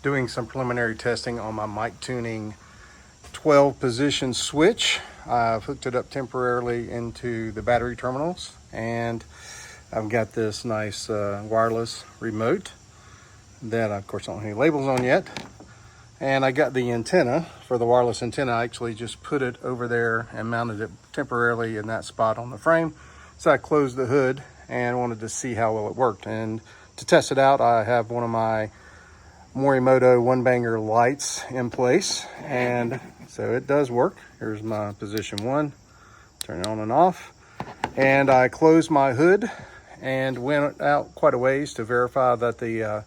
doing some preliminary testing on my MicTuning 12 position switch. I've hooked it up temporarily into the battery terminals, and I've got this nice wireless remote that I, of course, don't have any labels on yet. And I got the antenna for the wireless antenna. I actually just put it over there and mounted it temporarily in that spot on the frame. So I closed the hood and wanted to see how well it worked. And to test it out, I have one of my Morimoto one banger lights in place, and so it does work. Here's my position one, turn it on and off. And I closed my hood and went out quite a ways to verify that the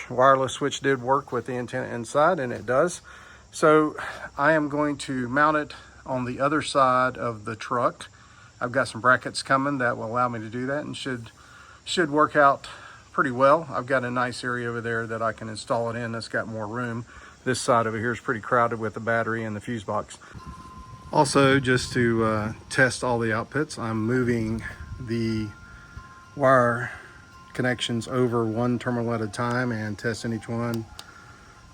wireless switch did work with the antenna inside, and it does. So I am going to mount it on the other side of the truck. I've got some brackets coming that will allow me to do that, and should work out pretty well. I've got a nice area over there that I can install it in that's got more room. This side over here is pretty crowded with the battery and the fuse box. Also, just to test all the outputs, I'm moving the wire connections over one terminal at a time and testing each one.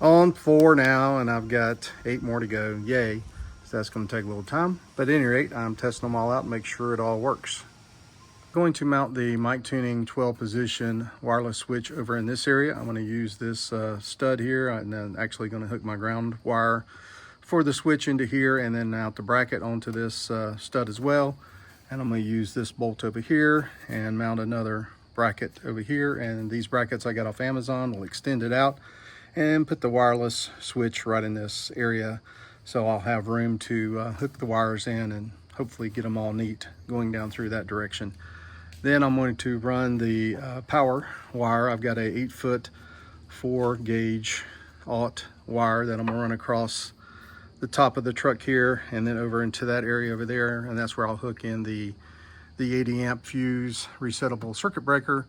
On 4 now, and I've got 8 more to go. Yay. So that's going to take a little time, but at any rate, I'm testing them all out and make sure it all works. Going to mount the MicTuning 12 position wireless switch over in this area. I'm going to use this stud here, and then actually going to hook my ground wire for the switch into here, and then mount the bracket onto this stud as well. And I'm going to use this bolt over here and mount another bracket over here, and these brackets I got off Amazon will extend it out and put the wireless switch right in this area, so I'll have room to hook the wires in and hopefully get them all neat going down through that direction. Then I'm going to run the power wire. I've got a 8-foot 4-gauge aught wire that I'm gonna run across the top of the truck here and then over into that area over there, and that's where I'll hook in the 80 amp fuse resettable circuit breaker,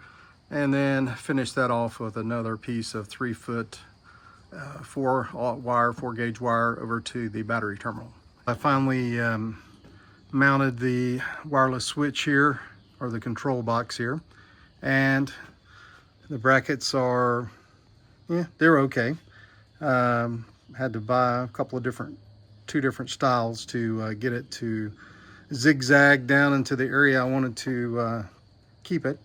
and then finish that off with another piece of 3-foot 4-gauge wire over to the battery terminal. I finally mounted the wireless switch here, or the control box here, and the brackets are, yeah, they're okay. Had to buy a couple of two different styles to get it to zigzag down into the area I wanted to keep it.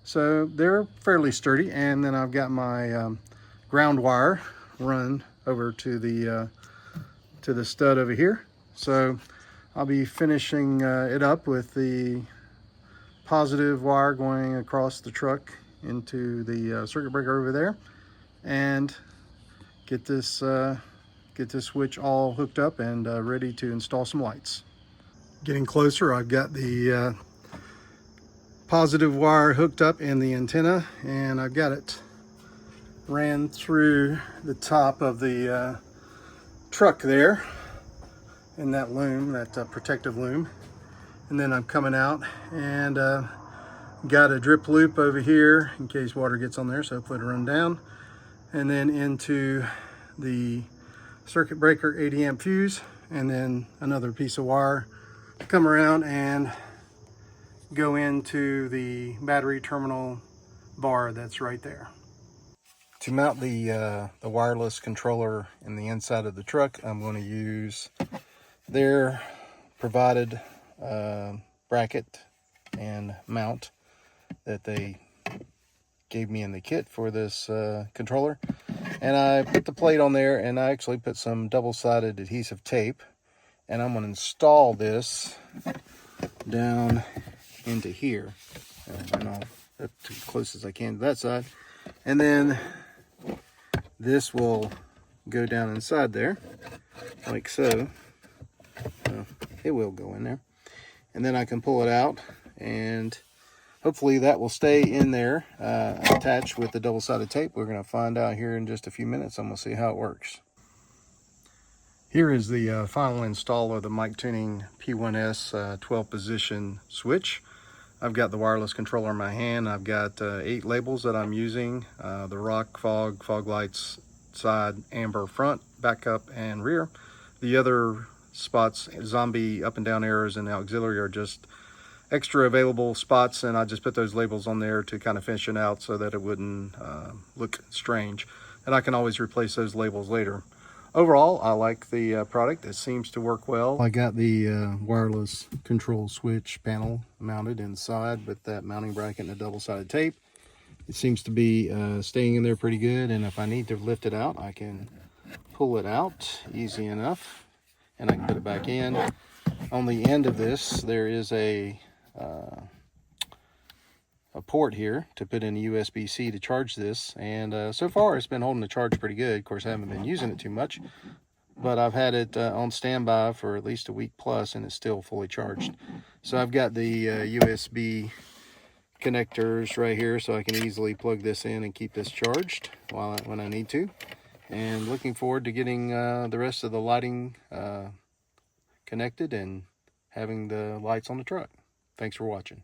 So they're fairly sturdy, and then I've got my ground wire run over to the stud over here. So I'll be finishing it up with the positive wire going across the truck into the circuit breaker over there, and get this switch all hooked up and ready to install some lights. Getting closer, I've got the positive wire hooked up in the antenna, and I've got it ran through the top of the truck there in that loom, that protective loom. And then I'm coming out and got a drip loop over here in case water gets on there, so hopefully it'll run down. And then into the circuit breaker 80 amp fuse, and then another piece of wire to come around and go into the battery terminal bar that's right there. To mount the wireless controller in the inside of the truck, I'm going to use their provided bracket and mount that they gave me in the kit for this controller. And I put the plate on there, and I actually put some double-sided adhesive tape, and I'm going to install this down into here, and I'll up to as close as I can to that side, and then this will go down inside there like so. It will go in there, and then I can pull it out, and hopefully that will stay in there attached with the double-sided tape. We're going to find out here in just a few minutes. I'm going to see how it works. Here is the final install of the MicTuning P1S 12 position switch. I've got the wireless controller in my hand. I've got 8 labels that I'm using. The rock, fog lights, side, amber front, backup, and rear. The other spots, zombie up and down arrows and auxiliary, are just extra available spots, and I just put those labels on there to kind of finish it out so that it wouldn't look strange. and I can always replace those labels later. Overall, I like the product. It seems to work well. I got the wireless control switch panel mounted inside with that mounting bracket and a double-sided tape. It seems to be staying in there pretty good, and if I need to lift it out, I can pull it out easy enough, and I can put it back in. On the end of this, there is a port here to put in a USB-C to charge this, and so far it's been holding the charge pretty good. Of course, I haven't been using it too much, but I've had it on standby for at least a week plus, and it's still fully charged. So I've got the USB connectors right here, so I can easily plug this in and keep this charged when I need to. And looking forward to getting the rest of the lighting connected and having the lights on the truck. Thanks for watching.